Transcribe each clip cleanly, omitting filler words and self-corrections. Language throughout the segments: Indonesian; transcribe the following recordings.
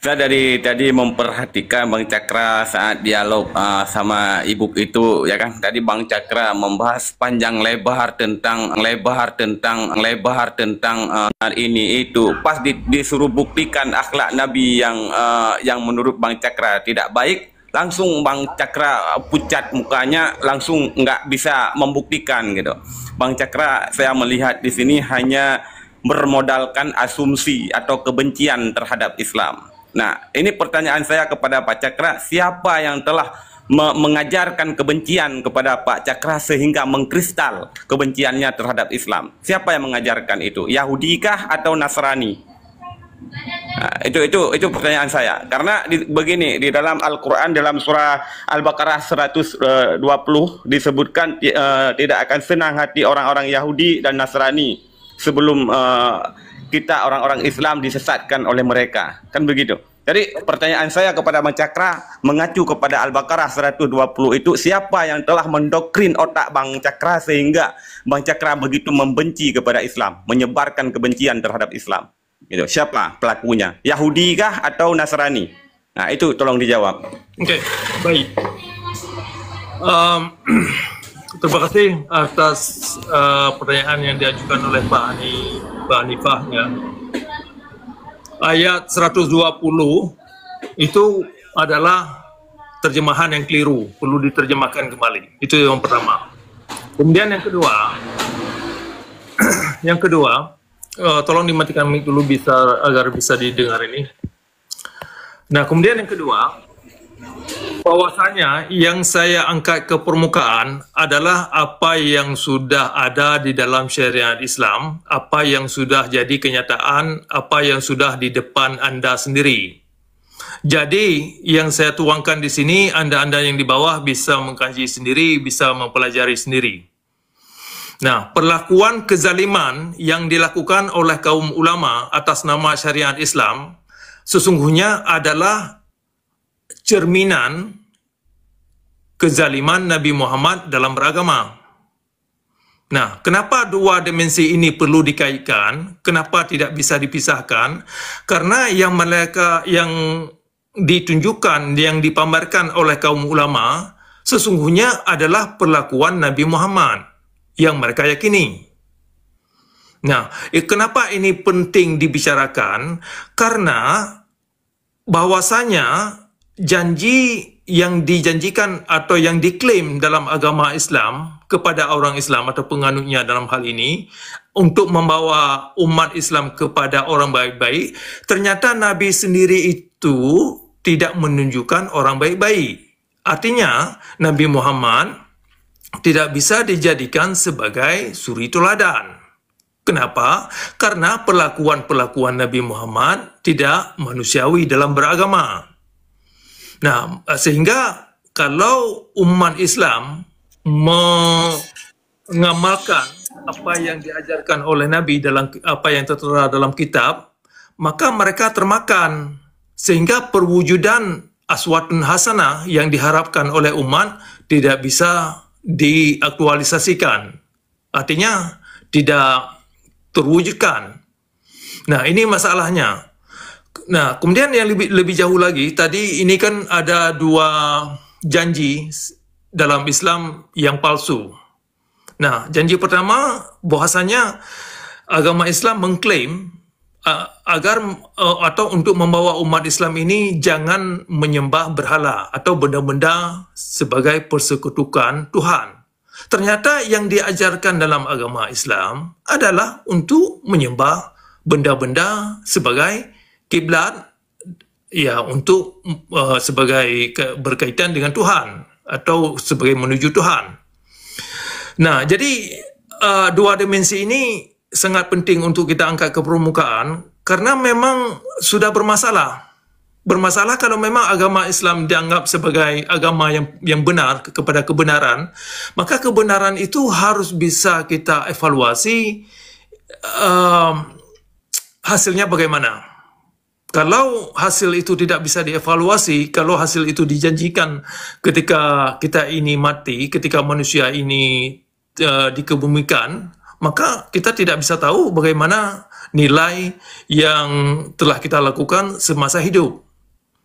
Saya dari tadi memperhatikan Bang Cakra saat dialog sama Ibu itu ya kan. Tadi Bang Cakra membahas panjang lebar tentang ini itu. Pas disuruh buktikan akhlak Nabi yang menurut Bang Cakra tidak baik, langsung Bang Cakra pucat mukanya, langsung nggak bisa membuktikan gitu. Bang Cakra saya melihat di sini hanya bermodalkan asumsi atau kebencian terhadap Islam. Nah, ini pertanyaan saya kepada Pak Cakra, siapa yang telah mengajarkan kebencian kepada Pak Cakra sehingga mengkristal kebenciannya terhadap Islam? Siapa yang mengajarkan itu? Yahudikah atau Nasrani? Nah, itu pertanyaan saya. Karena begini, di dalam Al-Qur'an dalam surah Al-Baqarah 120 disebutkan tidak akan senang hati orang-orang Yahudi dan Nasrani sebelum kita orang-orang Islam disesatkan oleh mereka, kan begitu. Jadi pertanyaan saya kepada Bang Cakra mengacu kepada Al-Baqarah 120 itu, siapa yang telah mendoktrin otak Bang Cakra sehingga Bang Cakra begitu membenci kepada Islam, menyebarkan kebencian terhadap Islam? Gitu. Siapa pelakunya? Yahudi kah atau Nasrani? Nah, itu tolong dijawab. Oke, baik. Terima kasih atas pertanyaan yang diajukan oleh Pak Hanifah. Ya. Ayat 120 itu adalah terjemahan yang keliru, perlu diterjemahkan kembali. Itu yang pertama. Kemudian yang kedua, tolong dimatikan mic dulu agar bisa didengar ini. Nah, kemudian yang kedua, bahwasanya yang saya angkat ke permukaan adalah apa yang sudah ada di dalam syariat Islam, apa yang sudah jadi kenyataan, apa yang sudah di depan Anda sendiri. Jadi, yang saya tuangkan di sini, Anda-Anda yang di bawah bisa mengkaji sendiri, bisa mempelajari sendiri. Nah, perlakuan kezaliman yang dilakukan oleh kaum ulama atas nama syariat Islam sesungguhnya adalah cerminan kezaliman Nabi Muhammad dalam beragama. Nah, kenapa dua dimensi ini perlu dikaitkan? Kenapa tidak bisa dipisahkan? Karena yang ditunjukkan, yang dipamerkan oleh kaum ulama sesungguhnya adalah perlakuan Nabi Muhammad yang mereka yakini. Nah, kenapa ini penting dibicarakan? Karena bahwasanya janji yang dijanjikan atau yang diklaim dalam agama Islam kepada orang Islam atau penganutnya dalam hal ini untuk membawa umat Islam kepada orang baik-baik, ternyata Nabi sendiri itu tidak menunjukkan orang baik-baik. Artinya Nabi Muhammad tidak bisa dijadikan sebagai suri teladan. Kenapa? Karena perlakuan Nabi Muhammad tidak manusiawi dalam beragama. Nah, sehingga kalau umat Islam mengamalkan apa yang diajarkan oleh Nabi dalam apa yang tertera dalam kitab, maka mereka termakan. Sehingga perwujudan aswatun hasanah yang diharapkan oleh umat tidak bisa diaktualisasikan. Artinya tidak terwujudkan. Nah, ini masalahnya. Nah, kemudian yang lebih jauh lagi, tadi ini kan ada dua janji dalam Islam yang palsu. Nah, janji pertama bahwasanya agama Islam mengklaim agar atau untuk membawa umat Islam ini jangan menyembah berhala atau benda-benda sebagai persekutukan Tuhan. Ternyata yang diajarkan dalam agama Islam adalah untuk menyembah benda-benda sebagai kiblat, ya, untuk sebagai berkaitan dengan Tuhan atau sebagai menuju Tuhan. Nah, jadi dua dimensi ini sangat penting untuk kita angkat ke permukaan karena memang sudah bermasalah. Bermasalah kalau memang agama Islam dianggap sebagai agama yang benar, kepada kebenaran, maka kebenaran itu harus bisa kita evaluasi hasilnya bagaimana. Kalau hasil itu tidak bisa dievaluasi, kalau hasil itu dijanjikan ketika kita ini mati, ketika manusia ini dikebumikan, maka kita tidak bisa tahu bagaimana nilai yang telah kita lakukan semasa hidup.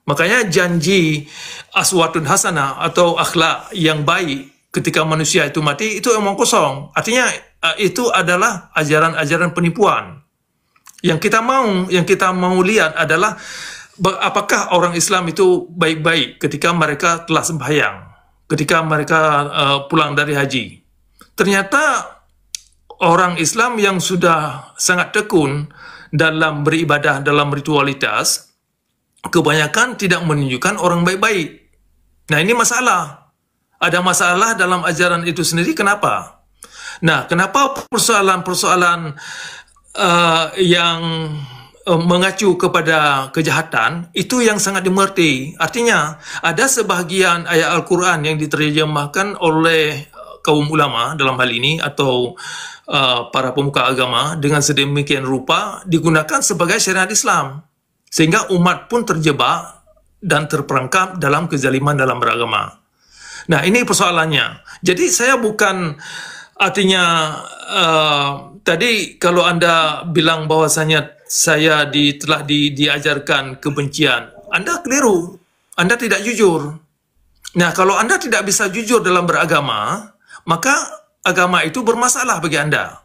Makanya janji aswatun hasanah atau akhlak yang baik ketika manusia itu mati itu omong kosong. Artinya itu adalah ajaran-ajaran penipuan. Yang kita mau lihat adalah apakah orang Islam itu baik-baik ketika mereka telah sembahyang, ketika mereka pulang dari haji. Ternyata orang Islam yang sudah sangat tekun dalam beribadah, dalam ritualitas, kebanyakan tidak menunjukkan orang baik-baik. Nah, ini masalah. Ada masalah dalam ajaran itu sendiri. Kenapa? Nah, kenapa persoalan-persoalan yang mengacu kepada kejahatan itu yang sangat dimengerti. Artinya, ada sebahagian ayat Al-Quran yang diterjemahkan oleh kaum ulama dalam hal ini atau para pemuka agama dengan sedemikian rupa digunakan sebagai syariat Islam. Sehingga umat pun terjebak dan terperangkap dalam kezaliman dalam beragama. Nah, ini persoalannya. Jadi saya bukan artinya tadi kalau Anda bilang bahwasanya saya telah diajarkan kebencian, Anda keliru. Anda tidak jujur. Nah, kalau Anda tidak bisa jujur dalam beragama, maka agama itu bermasalah bagi Anda.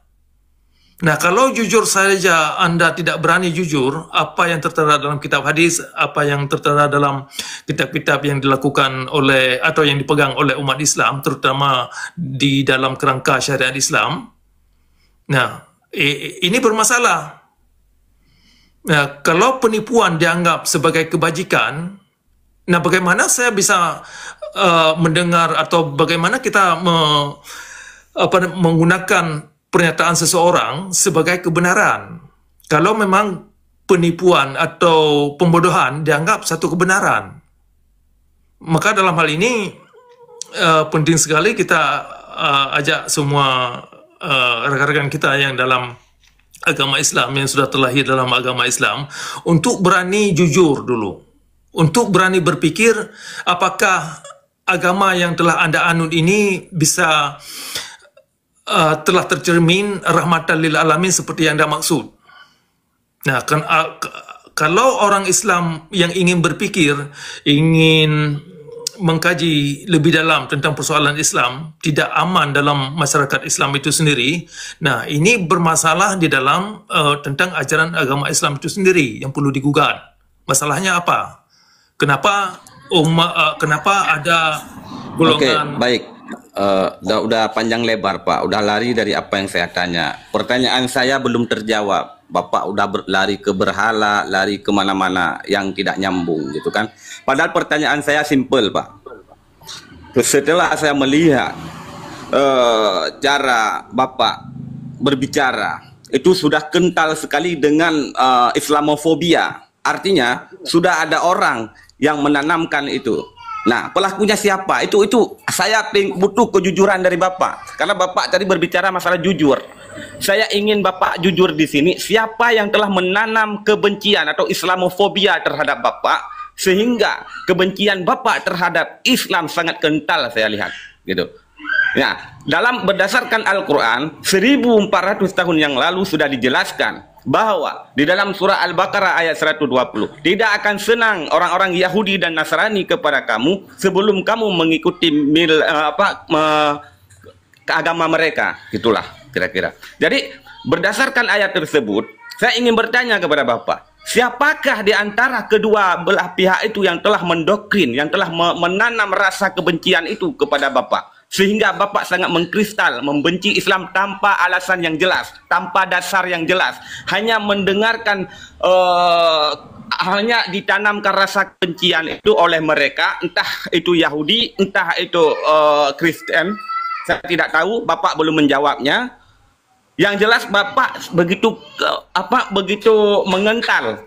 Nah, kalau jujur saja Anda tidak berani jujur, apa yang tertera dalam kitab hadis, apa yang tertera dalam kitab-kitab yang dilakukan oleh atau yang dipegang oleh umat Islam, terutama di dalam kerangka syariat Islam, nah, ini bermasalah. Nah, kalau penipuan dianggap sebagai kebajikan, nah bagaimana saya bisa mendengar atau bagaimana kita menggunakan pernyataan seseorang sebagai kebenaran kalau memang penipuan atau pembodohan dianggap satu kebenaran? Maka dalam hal ini penting sekali kita ajak semua rekan-rekan kita yang dalam agama Islam, yang sudah terlahir dalam agama Islam, untuk berani jujur dulu, untuk berani berpikir apakah agama yang telah Anda anut ini bisa telah tercermin rahmatan lil alamin seperti yang Anda maksud. Nah, kalau orang Islam yang ingin berpikir, ingin mengkaji lebih dalam tentang persoalan Islam, tidak aman dalam masyarakat Islam itu sendiri, nah ini bermasalah di dalam tentang ajaran agama Islam itu sendiri yang perlu digugat. Masalahnya apa? Kenapa ada golongan... Oke, baik. Udah panjang lebar Pak, udah lari dari apa yang saya tanya. Pertanyaan saya belum terjawab. Bapak udah lari ke berhala, lari kemana-mana yang tidak nyambung gitu kan. Padahal pertanyaan saya simpel Pak. Setelah saya melihat cara Bapak berbicara, itu sudah kental sekali dengan Islamofobia. Artinya sudah ada orang yang menanamkan itu. Nah, pelakunya siapa? Itu saya butuh kejujuran dari Bapak. Karena Bapak tadi berbicara masalah jujur. Saya ingin Bapak jujur di sini. Siapa yang telah menanam kebencian atau Islamofobia terhadap Bapak, sehingga kebencian Bapak terhadap Islam sangat kental saya lihat, gitu. Nah, berdasarkan Al-Quran 1400 tahun yang lalu sudah dijelaskan bahwa di dalam surah Al-Baqarah ayat 120, tidak akan senang orang-orang Yahudi dan Nasrani kepada kamu sebelum kamu mengikuti agama mereka, gitulah kira-kira. Jadi berdasarkan ayat tersebut, saya ingin bertanya kepada Bapak, siapakah di antara kedua belah pihak itu yang telah mendoktrin, yang telah menanam rasa kebencian itu kepada Bapak, sehingga Bapak sangat mengkristal membenci Islam tanpa alasan yang jelas, tanpa dasar yang jelas, hanya mendengarkan hanya ditanamkan rasa kebencian itu oleh mereka, entah itu Yahudi, entah itu Kristen, saya tidak tahu, Bapak belum menjawabnya. Yang jelas Bapak begitu mengental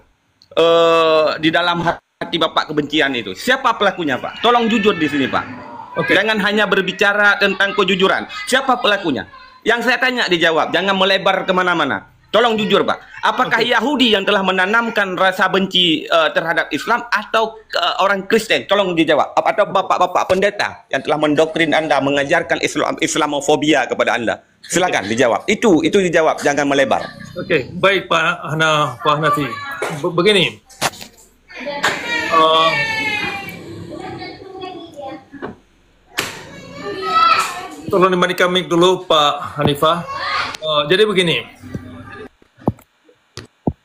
di dalam hati Bapak kebencian itu. Siapa pelakunya Pak? Tolong jujur di sini Pak. Okay. Jangan hanya berbicara tentang kejujuran. Siapa pelakunya? Yang saya tanya dijawab. Jangan melebar kemana-mana. Tolong jujur Pak. Apakah Yahudi yang telah menanamkan rasa benci terhadap Islam atau orang Kristen? Tolong dijawab. Atau bapak-bapak pendeta yang telah mendoktrin Anda, mengajarkan Islamofobia kepada Anda? Silakan dijawab. Itu dijawab. Jangan melebar. Oke, baik Pak Hanafi. Begini. tolong dimatikan mic dulu Pak Hanifah. Jadi begini,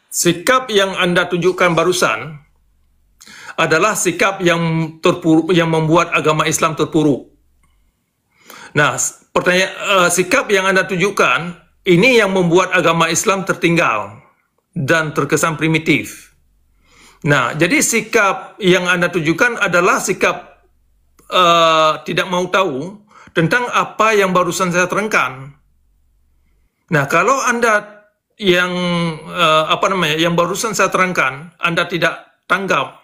sikap yang Anda tunjukkan barusan adalah sikap yang terpuruk, yang membuat agama Islam terpuruk. Nah, sikap yang Anda tunjukkan ini yang membuat agama Islam tertinggal dan terkesan primitif. Nah, jadi sikap yang Anda tunjukkan adalah sikap tidak mau tahu tentang apa yang barusan saya terangkan. Nah, kalau Anda yang yang barusan saya terangkan, Anda tidak tanggap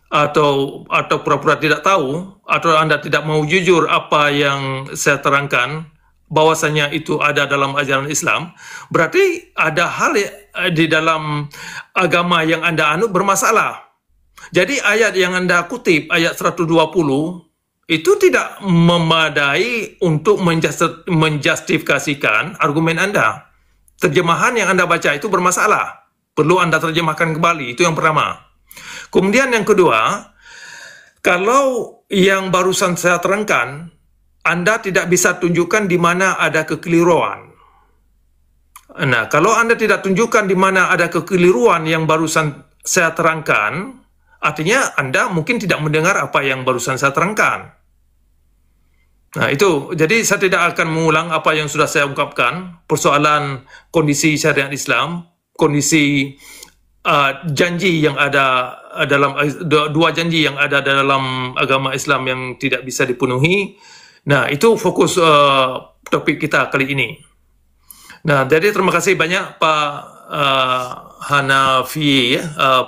atau pura-pura tidak tahu, atau Anda tidak mau jujur apa yang saya terangkan, bahwasanya itu ada dalam ajaran Islam, berarti ada hal di dalam agama yang Anda anut bermasalah. Jadi ayat yang Anda kutip, ayat 120, itu tidak memadai untuk menjustifikasikan argumen Anda. Terjemahan yang Anda baca itu bermasalah. Perlu Anda terjemahkan kembali, itu yang pertama. Kemudian yang kedua, kalau yang barusan saya terangkan, Anda tidak bisa tunjukkan di mana ada kekeliruan. Nah, kalau Anda tidak tunjukkan di mana ada kekeliruan yang barusan saya terangkan, artinya Anda mungkin tidak mendengar apa yang barusan saya terangkan. Nah, itu. Jadi saya tidak akan mengulang apa yang sudah saya ungkapkan, persoalan kondisi syariat Islam, kondisi janji yang ada dalam dua janji yang ada dalam agama Islam yang tidak bisa dipenuhi. Nah, itu fokus topik kita kali ini. Nah, jadi terima kasih banyak Pak Hanafi,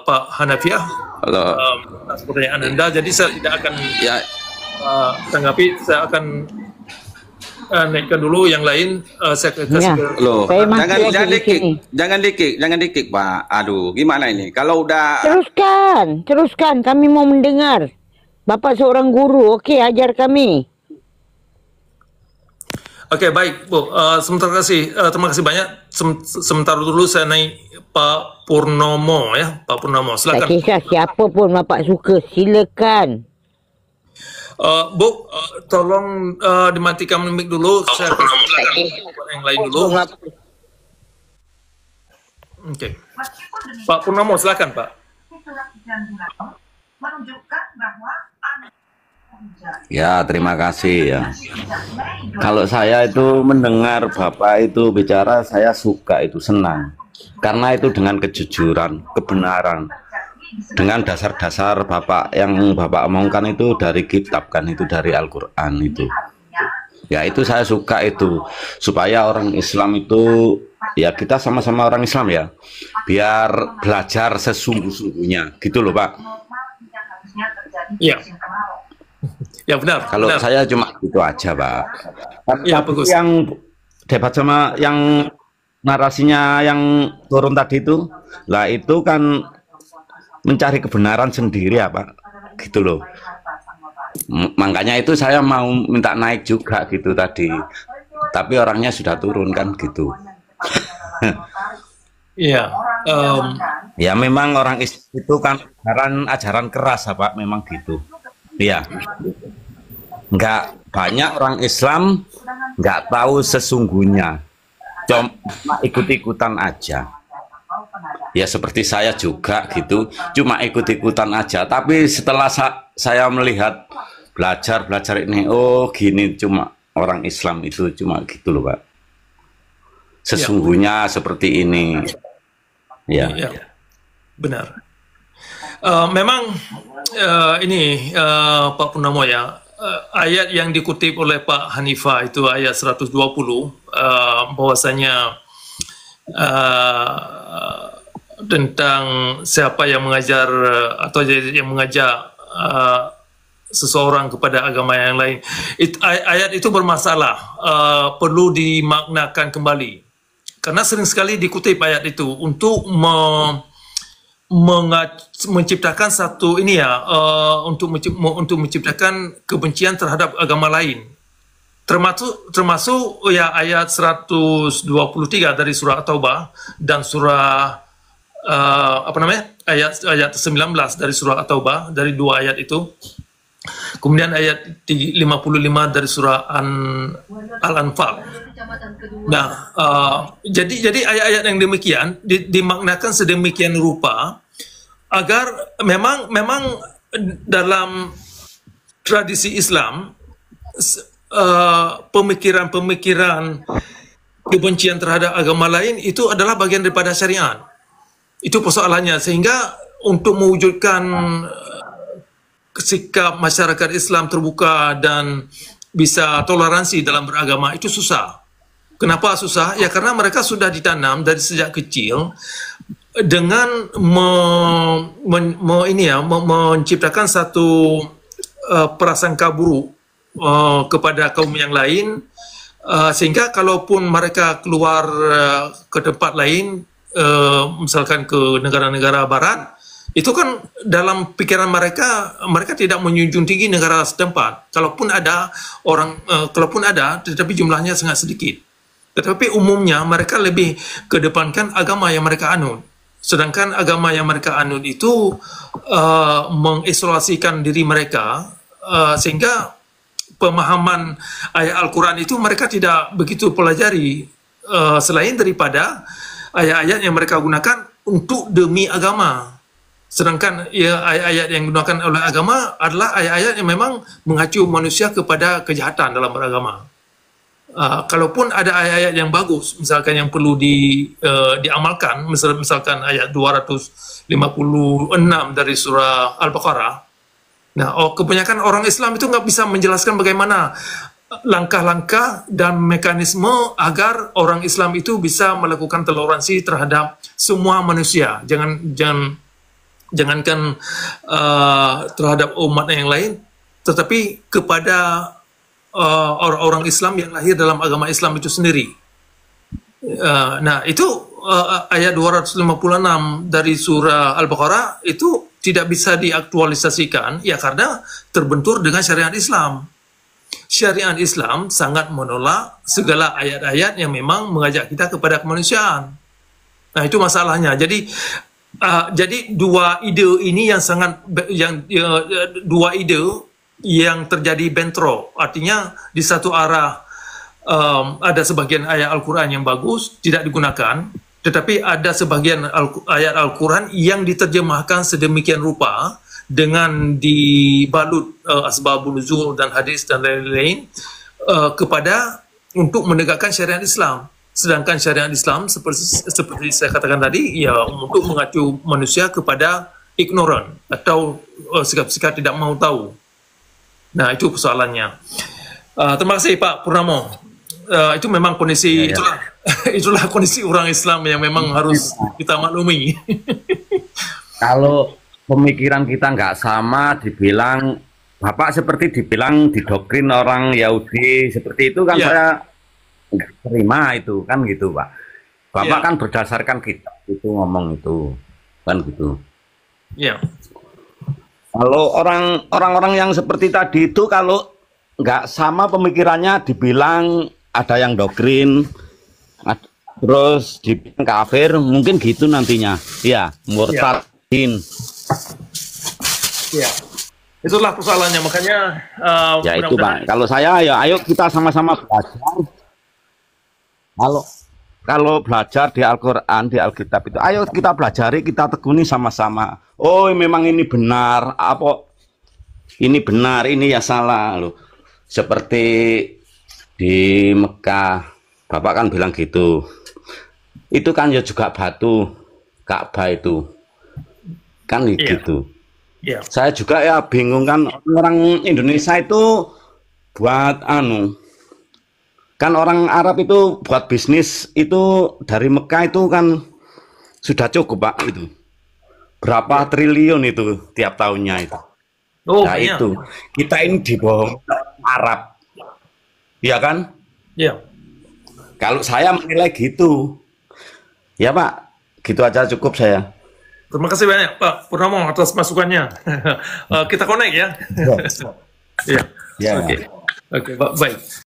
Pak Hanafiah, atas pertanyaan Anda. Jadi saya tidak akan tanggapi, saya akan naikkan dulu yang lain. Saya kasih loh, jangan dikik Pak. Aduh, gimana ini? Kalau udah teruskan, kami mau mendengar. Bapak seorang guru, oke, ajar kami. Oke, baik Bu. Terima kasih banyak. Sementara dulu saya naik Pak Purnomo ya, Pak Purnomo. Silakan. Tak kisah siapa pun Bapak suka, silakan. Bu, tolong dimatikan mic dulu. Saya yang lain dulu. Oke. Pak Purnomo, silakan Pak. Ya, terima kasih ya. Kalau saya itu mendengar Bapak itu bicara, saya suka, itu senang. Karena itu dengan kejujuran, kebenaran. Dengan dasar-dasar Bapak yang Bapak omongkan itu dari kitab kan, itu dari Al-Quran itu. Ya, itu saya suka itu. Supaya orang Islam itu, ya kita sama-sama orang Islam ya, biar belajar sesungguh-sungguhnya. Gitu loh Pak. Iya. Ya benar. Kalau benar. saya cuma itu aja Pak. Ya, bagus. Yang debat sama yang narasinya yang turun tadi itu, lah itu kan mencari kebenaran sendiri ya Pak, gitu loh. Makanya itu saya mau minta naik juga gitu tadi, tapi orangnya sudah turun kan gitu. Iya. Ya memang orang itu kan ajaran keras ya Pak, memang gitu. Iya. Nggak banyak orang Islam nggak tahu sesungguhnya, cuma ikut-ikutan aja. Ya seperti saya juga gitu, cuma ikut-ikutan aja. Tapi setelah saya melihat belajar ini, oh gini, cuma orang Islam itu cuma gitu loh Pak. Sesungguhnya seperti ini. Ya. Benar. Memang ini Pak Purnomo ya, ayat yang dikutip oleh Pak Hanifah itu ayat 120, bahwasanya tentang siapa yang mengajar atau yang mengajak seseorang kepada agama yang lain. Ayat itu bermasalah, perlu dimaknakan kembali. Karena sering sekali dikutip ayat itu untuk menciptakan satu ini ya, untuk menciptakan kebencian terhadap agama lain. Termasuk ya ayat 123 dari surah At-Taubah dan surah ayat 19 dari surah At-Taubah, dari dua ayat itu. Kemudian ayat 55 dari surah Al-Anfal. Nah, jadi ayat-ayat yang demikian dimaknakan sedemikian rupa agar memang dalam tradisi Islam pemikiran-pemikiran kebencian terhadap agama lain itu adalah bagian daripada syariat. Itu persoalannya, sehingga untuk mewujudkan sikap masyarakat Islam terbuka dan bisa toleransi dalam beragama itu susah. Kenapa susah? Ya karena mereka sudah ditanam dari sejak kecil dengan menciptakan satu prasangka buruk kepada kaum yang lain, sehingga kalaupun mereka keluar ke tempat lain, misalkan ke negara-negara barat, itu kan dalam pikiran mereka tidak menjunjung tinggi negara setempat. Kalaupun ada tetapi jumlahnya sangat sedikit. Tetapi umumnya mereka lebih kedepankan agama yang mereka anut. Sedangkan agama yang mereka anut itu mengisolasikan diri mereka, sehingga pemahaman ayat Al-Quran itu mereka tidak begitu pelajari, selain daripada ayat-ayat yang mereka gunakan untuk demi agama. Sedangkan ayat-ayat yang digunakan oleh agama adalah ayat-ayat yang memang mengacu manusia kepada kejahatan dalam beragama. Kalaupun ada ayat-ayat yang bagus, misalkan yang perlu diamalkan, misalkan ayat 256 dari surah Al-Baqarah. Nah, kebanyakan orang Islam itu nggak bisa menjelaskan bagaimana langkah-langkah dan mekanisme agar orang Islam itu bisa melakukan toleransi terhadap semua manusia. Jangankan terhadap umat yang lain, tetapi kepada orang-orang Islam yang lahir dalam agama Islam itu sendiri. Nah, itu ayat 256 dari surah Al-Baqarah itu tidak bisa diaktualisasikan, ya karena terbentur dengan syariat Islam. Syariat Islam sangat menolak segala ayat-ayat yang memang mengajak kita kepada kemanusiaan. Nah, itu masalahnya. Jadi dua ide ini dua ide yang terjadi bentrok. Artinya di satu arah ada sebagian ayat Al-Quran yang bagus tidak digunakan, tetapi ada sebagian ayat Al-Quran yang diterjemahkan sedemikian rupa dengan dibalut asbabun nuzul dan hadis dan lain-lain kepada untuk menegakkan syariat Islam. Sedangkan syariat Islam seperti saya katakan tadi, ya untuk mengacu manusia kepada ignoran atau sikap-sikap tidak mau tahu. Nah, itu persoalannya. Terima kasih Pak Purnamo. Itu memang kondisi itulah kondisi orang Islam yang memang harus kita maklumi. Kalau pemikiran kita nggak sama, dibilang Bapak seperti dibilang didoktrin orang Yahudi seperti itu kan, saya nggak terima itu kan gitu Pak. Bapak kan berdasarkan kitab itu ngomong itu kan gitu. Kalau orang-orang yang seperti tadi itu kalau nggak sama pemikirannya dibilang ada yang doktrin, terus dibilang kafir, mungkin gitu nantinya. Ya, murtadin. Itulah persoalannya, makanya ya itu Pak. Kalau saya ya ayo kita sama-sama belajar. Kalau belajar di Al-Quran, di Alkitab itu, ayo kita pelajari, kita tekuni sama-sama. Oh, memang ini benar, apa ini benar, ini ya salah loh. Seperti di Mekah, Bapak kan bilang gitu. Itu kan ya juga batu Ka'bah itu. Kan gitu. Saya juga ya bingung kan, orang Indonesia itu buat kan orang Arab itu buat bisnis itu dari Mekah itu kan sudah cukup Pak itu. Berapa triliun itu tiap tahunnya itu. Nah itu kita ini dibohong Arab, ya kan? Kalau saya menilai gitu, ya Pak, gitu aja cukup saya. Terima kasih banyak Pak Purnamo atas masukannya. Kita connect ya. Oke, baik.